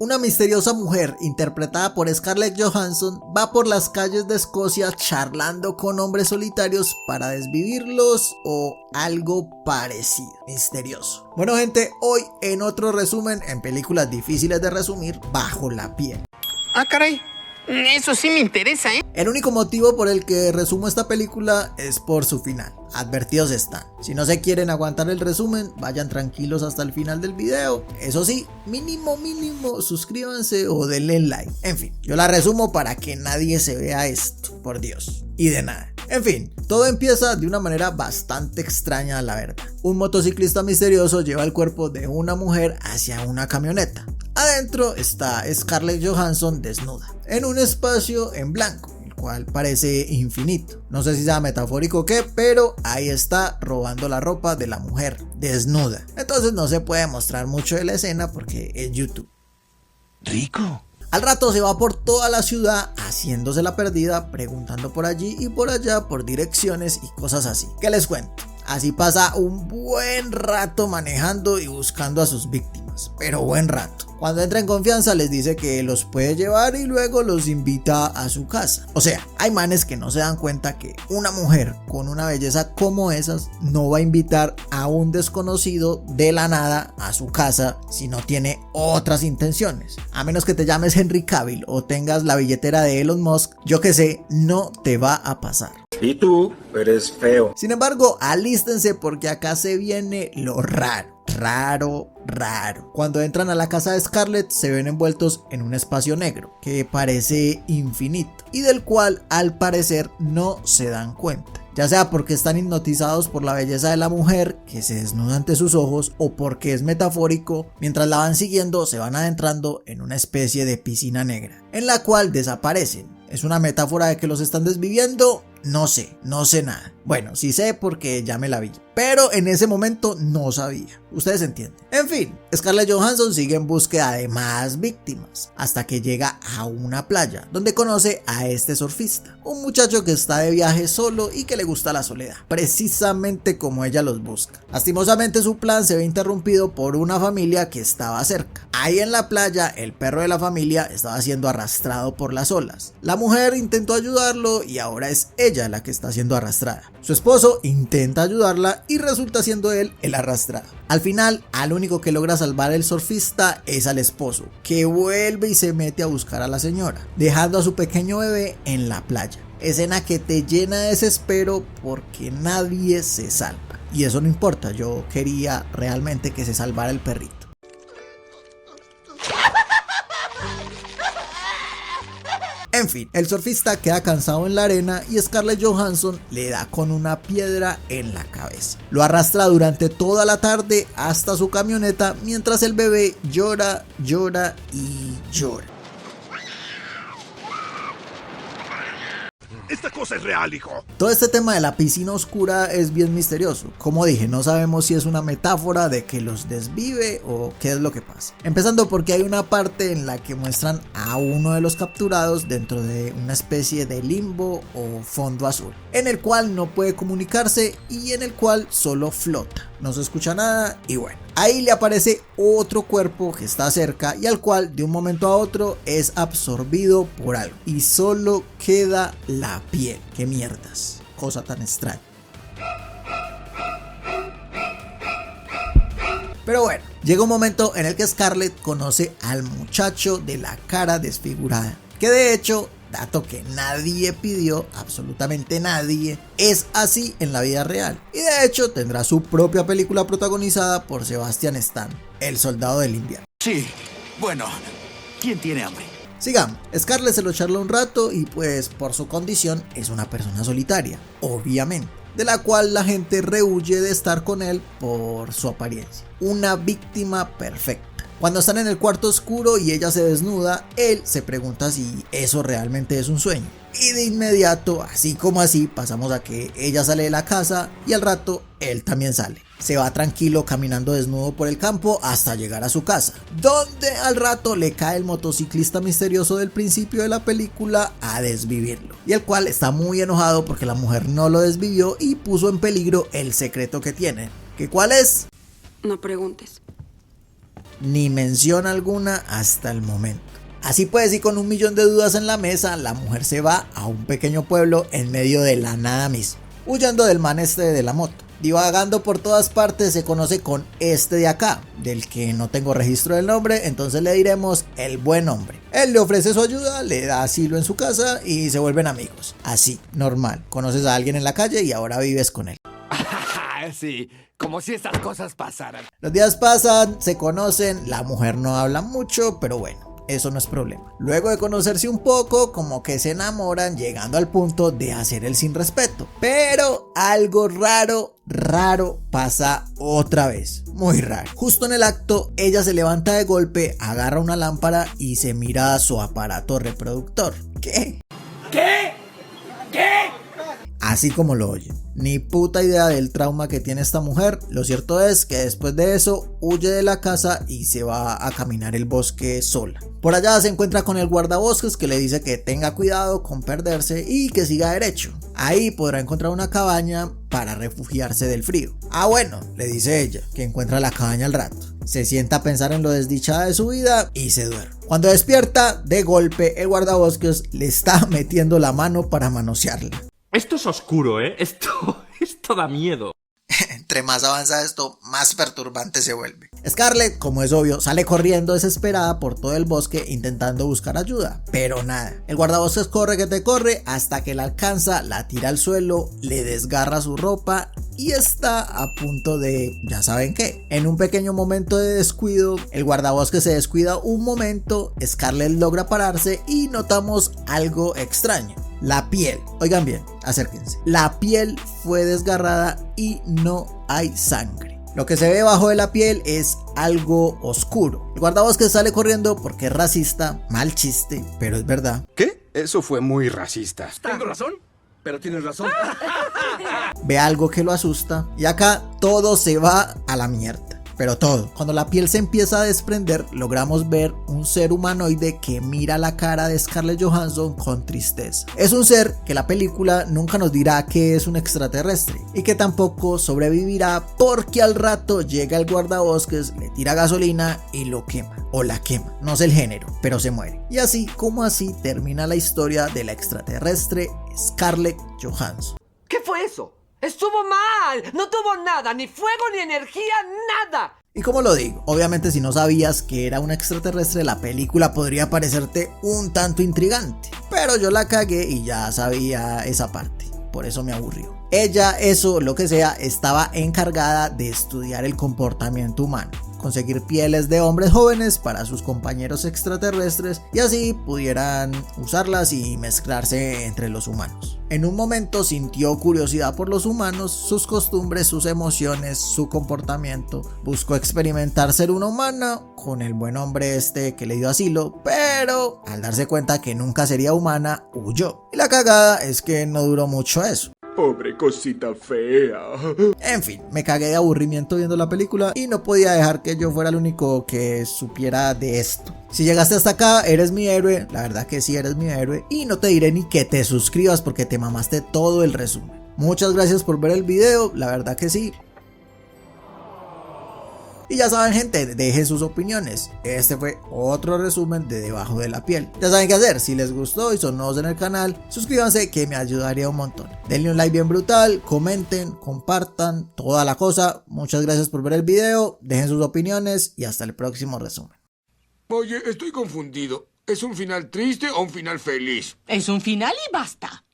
una misteriosa mujer interpretada por Scarlett Johansson va por las calles de Escocia charlando con hombres solitarios para desvivirlos o algo parecido, misterioso. Bueno gente, hoy en otro resumen en películas difíciles de resumir bajo la piel. Ah, caray. Eso sí me interesa, ¿eh? El único motivo por el que resumo esta película es por su final. Advertidos están. Si no se quieren aguantar el resumen, vayan tranquilos hasta el final del video. Eso sí, mínimo suscríbanse o denle like. En fin, yo la resumo para que nadie se vea esto, por Dios. Y de nada. En fin, todo empieza de una manera bastante extraña, la verdad. Un motociclista misterioso lleva el cuerpo de una mujer hacia una camioneta. Adentro está Scarlett Johansson desnuda, en un espacio en blanco, el cual parece infinito. No sé si sea metafórico o qué, pero ahí está robando la ropa de la mujer desnuda. Entonces no se puede mostrar mucho de la escena porque es YouTube. Rico. Al rato se va por toda la ciudad haciéndose la perdida, preguntando por allí y por allá por direcciones y cosas así. ¿Qué les cuento? Así pasa un buen rato manejando y buscando a sus víctimas, pero buen rato. Cuando entra en confianza les dice que los puede llevar y luego los invita a su casa. O sea, hay manes que no se dan cuenta que una mujer con una belleza como esas no va a invitar a un desconocido de la nada a su casa si no tiene otras intenciones. A menos que te llames Henry Cavill o tengas la billetera de Elon Musk, yo que sé, no te va a pasar. Y tú eres feo. Sin embargo, alístense porque acá se viene lo raro. Raro. Cuando entran a la casa de Scarlett se ven envueltos en un espacio negro que parece infinito y del cual al parecer no se dan cuenta. Ya sea porque están hipnotizados por la belleza de la mujer que se desnuda ante sus ojos o porque es metafórico, mientras la van siguiendo se van adentrando en una especie de piscina negra en la cual desaparecen. ¿Es una metáfora de que los están desviviendo? No sé nada. Bueno, sí sé porque ya me la vi, pero en ese momento no sabía. Ustedes entienden. En fin, Scarlett Johansson sigue en búsqueda de más víctimas hasta que llega a una playa donde conoce a este surfista, un muchacho que está de viaje solo y que le gusta la soledad, precisamente como ella los busca. Lastimosamente su plan se ve interrumpido por una familia que estaba cerca. Ahí en la playa el perro de la familia estaba siendo arrastrado por las olas. La mujer intentó ayudarlo y ahora es ella la que está siendo arrastrada. Su esposo intenta ayudarla y resulta siendo él el arrastrado. Al final, al único que logra salvar el surfista es al esposo, que vuelve y se mete a buscar a la señora, dejando a su pequeño bebé en la playa. Escena que te llena de desespero porque nadie se salva. Y eso no importa, yo quería realmente que se salvara el perrito. En fin, el surfista queda cansado en la arena y Scarlett Johansson le da con una piedra en la cabeza. Lo arrastra durante toda la tarde hasta su camioneta mientras el bebé llora y llora. Esta cosa es real, hijo. Todo este tema de la piscina oscura es bien misterioso. Como dije, no sabemos si es una metáfora de que los desvive o qué es lo que pasa. Empezando porque hay una parte en la que muestran a uno de los capturados dentro de una especie de limbo o fondo azul, en el cual no puede comunicarse y en el cual solo flota. No se escucha nada y bueno, ahí le aparece otro cuerpo que está cerca y al cual de un momento a otro es absorbido por algo y solo queda la piel. ¡Qué mierdas! Cosa tan extraña. Pero bueno, llega un momento en el que Scarlett conoce al muchacho de la cara desfigurada, que de hecho, dato que nadie pidió, absolutamente nadie, es así en la vida real. Y de hecho tendrá su propia película protagonizada por Sebastian Stan, el soldado del invierno. Sí, bueno, ¿quién tiene hambre? Sigamos, Scarlett se lo charla un rato y pues por su condición es una persona solitaria, obviamente, de la cual la gente rehuye de estar con él por su apariencia. Una víctima perfecta. Cuando están en el cuarto oscuro y ella se desnuda, él se pregunta si eso realmente es un sueño. Y de inmediato, así como así, pasamos a que ella sale de la casa y al rato él también sale. Se va tranquilo caminando desnudo por el campo hasta llegar a su casa, donde al rato le cae el motociclista misterioso del principio de la película a desvivirlo. Y el cual está muy enojado porque la mujer no lo desvivió y puso en peligro el secreto que tiene. ¿Que cuál es? No preguntes. ni mención alguna hasta el momento. Así pues, y con 1.000.000 de dudas en la mesa, la mujer se va a un pequeño pueblo en medio de la nada misma, huyendo del man este de la moto. Divagando por todas partes se conoce con este de acá, del que no tengo registro del nombre, entonces le diremos el buen hombre. Él le ofrece su ayuda, le da asilo en su casa y se vuelven amigos. Así, normal, conoces a alguien en la calle y ahora vives con él. Sí, como si estas cosas pasaran. Los días pasan, se conocen, la mujer no habla mucho, pero bueno, eso no es problema. Luego de conocerse un poco, como que se enamoran, llegando al punto de hacer el sin respeto. Pero algo raro pasa otra vez, muy raro. Justo en el acto, ella se levanta de golpe, agarra una lámpara y se mira a su aparato reproductor. ¿Qué? Así como lo oyen. Ni puta idea del trauma que tiene esta mujer. Lo cierto es que después de eso huye de la casa y se va a caminar el bosque sola. Por allá se encuentra con el guardabosques que le dice que tenga cuidado con perderse y que siga derecho. Ahí podrá encontrar una cabaña para refugiarse del frío. Ah bueno, le dice ella, que encuentra la cabaña al rato. Se sienta a pensar en lo desdichada de su vida y se duerme. Cuando despierta, de golpe el guardabosques le está metiendo la mano para manosearla. Esto es oscuro, ¿eh? Esto da miedo. Entre más avanza esto, más perturbante se vuelve. Scarlett, como es obvio, sale corriendo desesperada por todo el bosque intentando buscar ayuda, pero nada. El guardabosques corre que te corre hasta que la alcanza, la tira al suelo, le desgarra su ropa y está a punto de, ya saben qué. En un pequeño momento de descuido, el guardabosques se descuida un momento, Scarlett logra pararse y notamos algo extraño. La piel, oigan bien, acérquense. La piel fue desgarrada y no hay sangre. Lo que se ve bajo de la piel es algo oscuro. El guardabosques sale corriendo porque es racista, mal chiste, pero es verdad. ¿Qué? Eso fue muy racista. ¿Tengo razón? Pero tienes razón. Ve algo que lo asusta y acá todo se va a la mierda. Pero todo. Cuando la piel se empieza a desprender, logramos ver un ser humanoide que mira la cara de Scarlett Johansson con tristeza. Es un ser que la película nunca nos dirá que es un extraterrestre y que tampoco sobrevivirá porque al rato llega el guardabosques, le tira gasolina y lo quema. O la quema. No sé el género, pero se muere. Y así como así termina la historia de la extraterrestre Scarlett Johansson. ¿Qué fue eso? ¡Estuvo mal! No tuvo nada, ni fuego, ni energía, nada. Y como lo digo, obviamente si no sabías que era un extraterrestre, la película podría parecerte un tanto intrigante. Pero yo la cagué y ya sabía esa parte, por eso me aburrió. Ella, eso, lo que sea, estaba encargada de estudiar el comportamiento humano, conseguir pieles de hombres jóvenes para sus compañeros extraterrestres y así pudieran usarlas y mezclarse entre los humanos. En un momento sintió curiosidad por los humanos, sus costumbres, sus emociones, su comportamiento. Buscó experimentar ser una humana con el buen hombre este que le dio asilo, pero al darse cuenta que nunca sería humana, huyó. Y la cagada es que no duró mucho eso. Pobre cosita fea. En fin, me cagué de aburrimiento viendo la película y no podía dejar que yo fuera el único que supiera de esto. Si llegaste hasta acá, eres mi héroe, la verdad que sí eres mi héroe, y no te diré ni que te suscribas porque te mamaste todo el resumen. Muchas gracias por ver el video, la verdad que sí. Y ya saben, gente, dejen sus opiniones. Este fue otro resumen de Debajo de la Piel. Ya saben qué hacer, si les gustó y son nuevos en el canal, suscríbanse que me ayudaría un montón. Denle un like bien brutal, comenten, compartan, toda la cosa. Muchas gracias por ver el video, dejen sus opiniones y hasta el próximo resumen. Oye, estoy confundido. ¿Es un final triste o un final feliz? Es un final y basta.